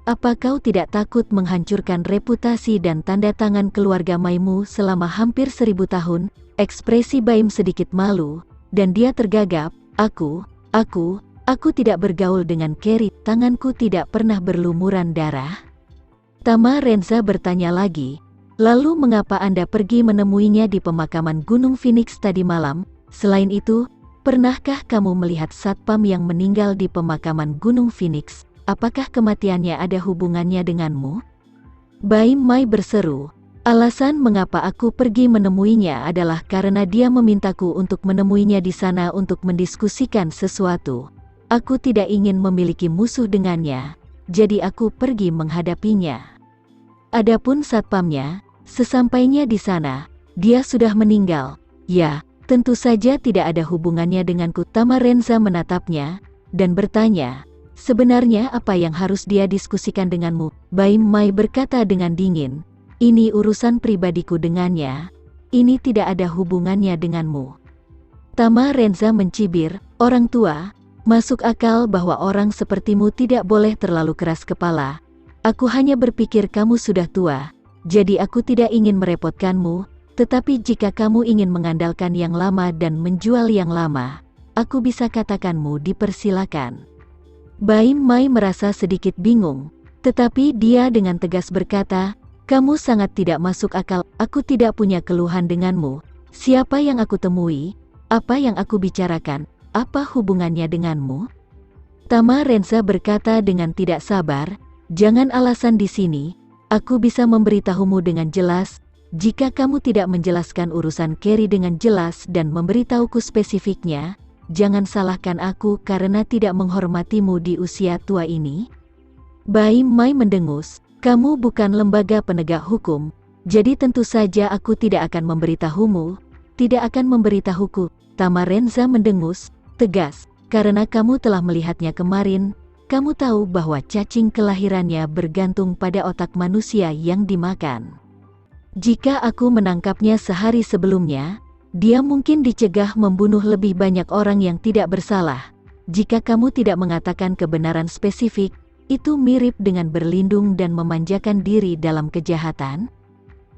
Apa kau tidak takut menghancurkan reputasi dan tanda tangan keluarga Maimu selama hampir 1000 tahun? Ekspresi Baim sedikit malu, dan dia tergagap. Aku tidak bergaul dengan Carrie, tanganku tidak pernah berlumuran darah. Tama Renza bertanya lagi, lalu mengapa Anda pergi menemuinya di pemakaman Gunung Phoenix tadi malam? Selain itu, pernahkah kamu melihat satpam yang meninggal di pemakaman Gunung Phoenix? Apakah kematiannya ada hubungannya denganmu? Baim Mai berseru, alasan mengapa aku pergi menemuinya adalah karena dia memintaku untuk menemuinya di sana untuk mendiskusikan sesuatu. Aku tidak ingin memiliki musuh dengannya, jadi aku pergi menghadapinya. Adapun satpamnya, sesampainya di sana, dia sudah meninggal. Ya, tentu saja tidak ada hubungannya denganku. Tama Renza menatapnya, dan bertanya, sebenarnya apa yang harus dia diskusikan denganmu? Baim Mai berkata dengan dingin, ini urusan pribadiku dengannya. Ini tidak ada hubungannya denganmu. Tama Renza mencibir, orang tua, masuk akal bahwa orang sepertimu tidak boleh terlalu keras kepala. Aku hanya berpikir kamu sudah tua, jadi aku tidak ingin merepotkanmu, tetapi jika kamu ingin mengandalkan yang lama dan menjual yang lama, aku bisa katakanmu dipersilakan. Baim Mai merasa sedikit bingung, tetapi dia dengan tegas berkata, kamu sangat tidak masuk akal, aku tidak punya keluhan denganmu. Siapa yang aku temui? Apa yang aku bicarakan? Apa hubungannya denganmu? Tama Renza berkata dengan tidak sabar, jangan alasan di sini, aku bisa memberitahumu dengan jelas. Jika kamu tidak menjelaskan urusan Carrie dengan jelas dan memberitahuku spesifiknya, jangan salahkan aku karena tidak menghormatimu di usia tua ini. Baim Mai mendengus, kamu bukan lembaga penegak hukum, jadi tentu saja aku tidak akan memberitahumu, tidak akan memberitahuku. Tama Renza mendengus, tegas, karena kamu telah melihatnya kemarin, kamu tahu bahwa cacing kelahirannya bergantung pada otak manusia yang dimakan. Jika aku menangkapnya sehari sebelumnya, dia mungkin dicegah membunuh lebih banyak orang yang tidak bersalah. Jika kamu tidak mengatakan kebenaran spesifik, itu mirip dengan berlindung dan memanjakan diri dalam kejahatan.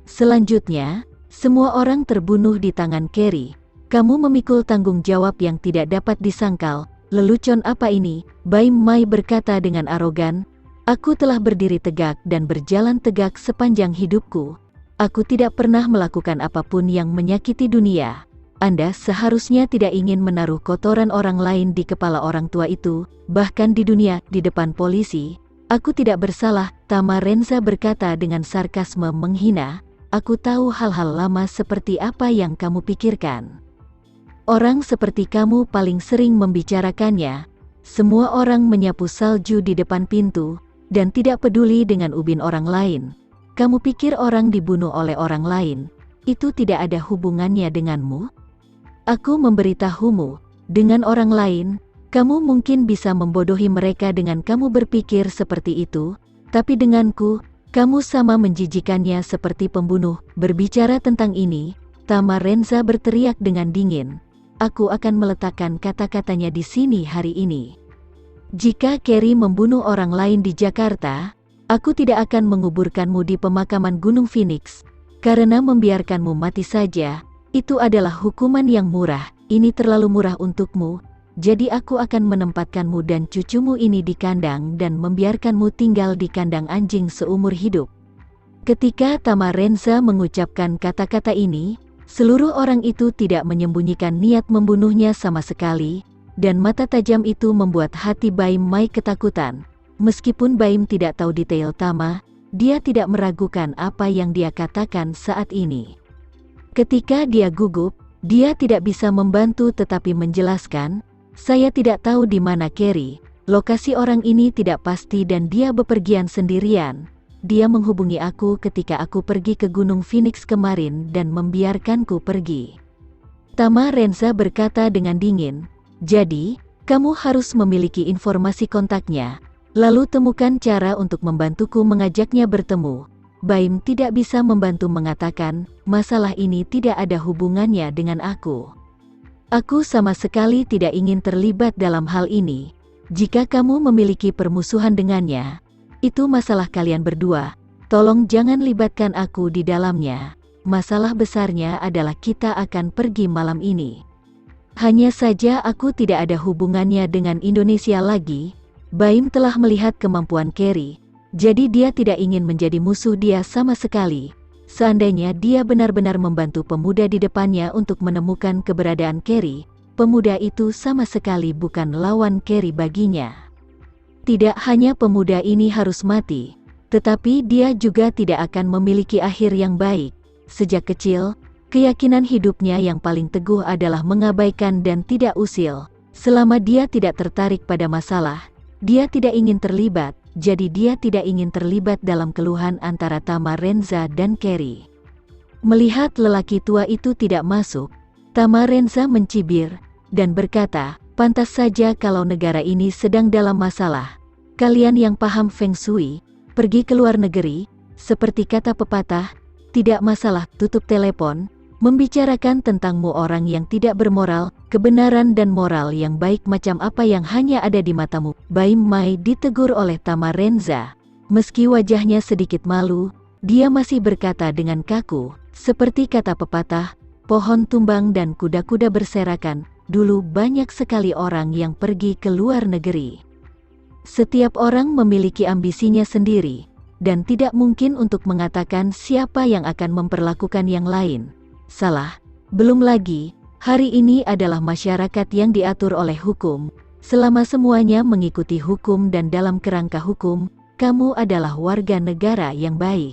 Selanjutnya, semua orang terbunuh di tangan Carrie. Kamu memikul tanggung jawab yang tidak dapat disangkal. Lelucon apa ini? Baim Mai berkata dengan arogan, aku telah berdiri tegak dan berjalan tegak sepanjang hidupku. Aku tidak pernah melakukan apapun yang menyakiti dunia. Anda seharusnya tidak ingin menaruh kotoran orang lain di kepala orang tua itu, bahkan di dunia, di depan polisi. Aku tidak bersalah, Tama Renza berkata dengan sarkasme menghina. Aku tahu hal-hal lama seperti apa yang kamu pikirkan. Orang seperti kamu paling sering membicarakannya. Semua orang menyapu salju di depan pintu, dan tidak peduli dengan ubin orang lain. Kamu pikir orang dibunuh oleh orang lain, itu tidak ada hubungannya denganmu? Aku memberitahumu, dengan orang lain, kamu mungkin bisa membodohi mereka dengan kamu berpikir seperti itu, tapi denganku, kamu sama menjijikannya seperti pembunuh. Berbicara tentang ini, Tama Renza berteriak dengan dingin. Aku akan meletakkan kata-katanya di sini hari ini. Jika Carrie membunuh orang lain di Jakarta, aku tidak akan menguburkanmu di pemakaman Gunung Phoenix, karena membiarkanmu mati saja, itu adalah hukuman yang murah. Ini terlalu murah untukmu, jadi aku akan menempatkanmu dan cucumu ini di kandang dan membiarkanmu tinggal di kandang anjing seumur hidup. Ketika Tama Renza mengucapkan kata-kata ini, seluruh orang itu tidak menyembunyikan niat membunuhnya sama sekali, dan mata tajam itu membuat hati Baim Mai ketakutan. Meskipun Baim tidak tahu detail Tama, dia tidak meragukan apa yang dia katakan saat ini. Ketika dia gugup, dia tidak bisa membantu tetapi menjelaskan, saya tidak tahu di mana Carrie, lokasi orang ini tidak pasti dan dia bepergian sendirian. Dia menghubungi aku ketika aku pergi ke Gunung Phoenix kemarin dan membiarkanku pergi. Tama Renza berkata dengan dingin, jadi, kamu harus memiliki informasi kontaknya, lalu temukan cara untuk membantuku mengajaknya bertemu. Baim tidak bisa membantu mengatakan, masalah ini tidak ada hubungannya dengan aku. Aku sama sekali tidak ingin terlibat dalam hal ini. Jika kamu memiliki permusuhan dengannya, Itu masalah kalian berdua. Tolong jangan libatkan aku di dalamnya. Masalah besarnya adalah kita akan pergi malam ini. Hanya saja aku tidak ada hubungannya dengan Indonesia lagi. Baim telah melihat kemampuan Carrie, jadi dia tidak ingin menjadi musuh dia sama sekali. Seandainya dia benar-benar membantu pemuda di depannya untuk menemukan keberadaan Carrie, pemuda itu sama sekali bukan lawan Carrie baginya. Tidak hanya pemuda ini harus mati, tetapi dia juga tidak akan memiliki akhir yang baik. Sejak kecil, keyakinan hidupnya yang paling teguh adalah mengabaikan dan tidak usil. Selama dia tidak tertarik pada masalah, dia tidak ingin terlibat, jadi dia tidak ingin terlibat dalam keluhan antara Tamarenza dan Carrie. Melihat lelaki tua itu tidak masuk, Tamarenza mencibir dan berkata, pantas saja kalau negara ini sedang dalam masalah. Kalian yang paham Feng Shui, pergi ke luar negeri, seperti kata pepatah, tidak masalah, tutup telepon, membicarakan tentangmu orang yang tidak bermoral, kebenaran dan moral yang baik macam apa yang hanya ada di matamu. Baim Mai ditegur oleh Tamarenza. Meski wajahnya sedikit malu, dia masih berkata dengan kaku, seperti kata pepatah, pohon tumbang dan kuda-kuda berserakan, dulu banyak sekali orang yang pergi ke luar negeri. Setiap orang memiliki ambisinya sendiri, dan tidak mungkin untuk mengatakan siapa yang akan memperlakukan yang lain. Salah. Belum lagi, hari ini adalah masyarakat yang diatur oleh hukum. Selama semuanya mengikuti hukum dan dalam kerangka hukum, kamu adalah warga negara yang baik.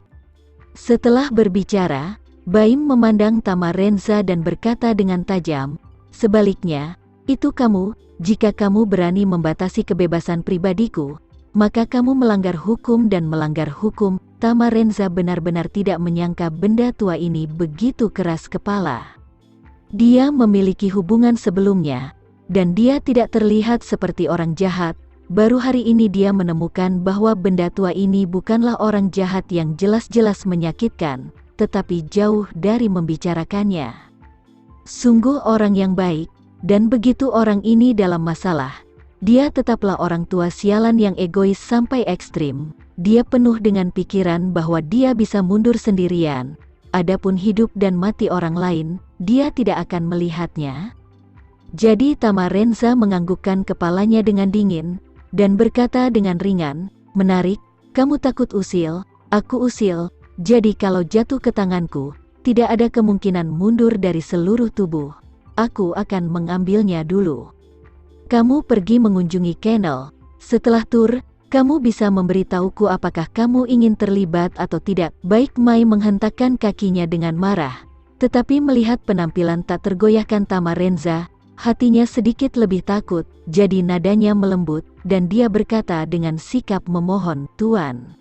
Setelah berbicara, Baim memandang Tamarenza dan berkata dengan tajam, sebaliknya, itu kamu. Jika kamu berani membatasi kebebasan pribadiku, maka kamu melanggar hukum dan melanggar hukum. Tamarenza benar-benar tidak menyangka benda tua ini begitu keras kepala. Dia memiliki hubungan sebelumnya, dan dia tidak terlihat seperti orang jahat. Baru hari ini dia menemukan bahwa benda tua ini bukanlah orang jahat yang jelas-jelas menyakitkan, tetapi jauh dari membicarakannya. Sungguh orang yang baik. Dan begitu orang ini dalam masalah, dia tetaplah orang tua sialan yang egois sampai ekstrim. Dia penuh dengan pikiran bahwa dia bisa mundur sendirian. Adapun hidup dan mati orang lain, dia tidak akan melihatnya. Jadi Tamarenza menganggukkan kepalanya dengan dingin, dan berkata dengan ringan, menarik, kamu takut usil, aku usil, jadi kalau jatuh ke tanganku, tidak ada kemungkinan mundur dari seluruh tubuh. Aku akan mengambilnya dulu. Kamu pergi mengunjungi kennel. Setelah tur, kamu bisa memberitahuku apakah kamu ingin terlibat atau tidak. Baik Mai menghentakkan kakinya dengan marah. Tetapi melihat penampilan tak tergoyahkan Tamarenza, hatinya sedikit lebih takut, jadi nadanya melembut, dan dia berkata dengan sikap memohon, Tuan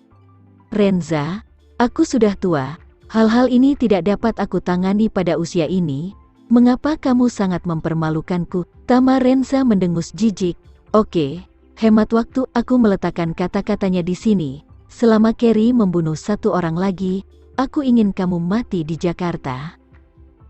Renza, aku sudah tua. Hal-hal ini tidak dapat aku tangani pada usia ini. Mengapa kamu sangat mempermalukanku? Tamarenza mendengus jijik. Oke, hemat waktu, aku meletakkan kata-katanya di sini. Selama Carrie membunuh satu orang lagi, aku ingin kamu mati di Jakarta.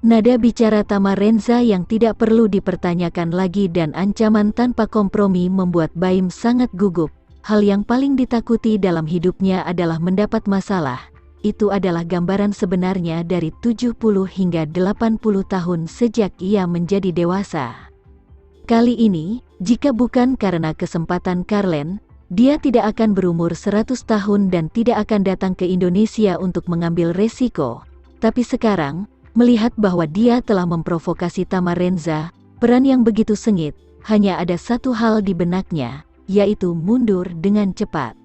Nada bicara Tamarenza yang tidak perlu dipertanyakan lagi dan ancaman tanpa kompromi membuat Baim sangat gugup. Hal yang paling ditakuti dalam hidupnya adalah mendapat masalah. Itu adalah gambaran sebenarnya dari 70 hingga 80 tahun sejak ia menjadi dewasa. Kali ini, jika bukan karena kesempatan Karlen, dia tidak akan berumur 100 tahun dan tidak akan datang ke Indonesia untuk mengambil resiko. Tapi sekarang, melihat bahwa dia telah memprovokasi Tamarenza, peran yang begitu sengit, hanya ada satu hal di benaknya, yaitu mundur dengan cepat.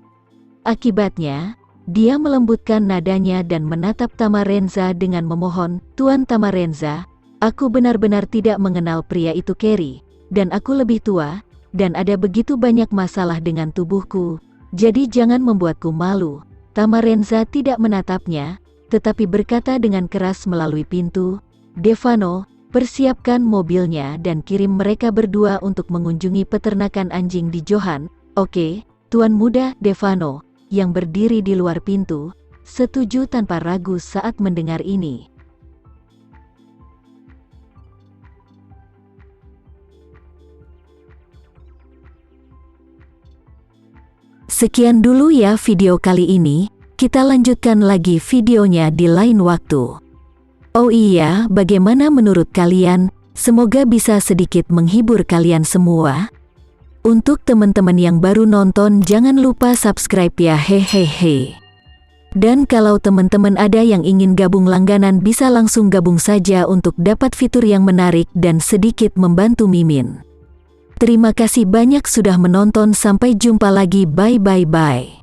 Akibatnya, dia melembutkan nadanya dan menatap Tamarenza dengan memohon, Tuan Tamarenza, aku benar-benar tidak mengenal pria itu Carrie, dan aku lebih tua, dan ada begitu banyak masalah dengan tubuhku, jadi jangan membuatku malu. Tamarenza tidak menatapnya, tetapi berkata dengan keras melalui pintu, Devano, persiapkan mobilnya dan kirim mereka berdua untuk mengunjungi peternakan anjing di Johan. Oke, Tuan Muda. Devano, yang berdiri di luar pintu, setuju tanpa ragu saat mendengar ini. Sekian dulu ya video kali ini, kita lanjutkan lagi videonya di lain waktu. Oh iya, bagaimana menurut kalian? Semoga bisa sedikit menghibur kalian semua. Untuk teman-teman yang baru nonton, jangan lupa subscribe ya, hehehe. Dan kalau teman-teman ada yang ingin gabung langganan, bisa langsung gabung saja untuk dapat fitur yang menarik dan sedikit membantu Mimin. Terima kasih banyak sudah menonton, sampai jumpa lagi, bye.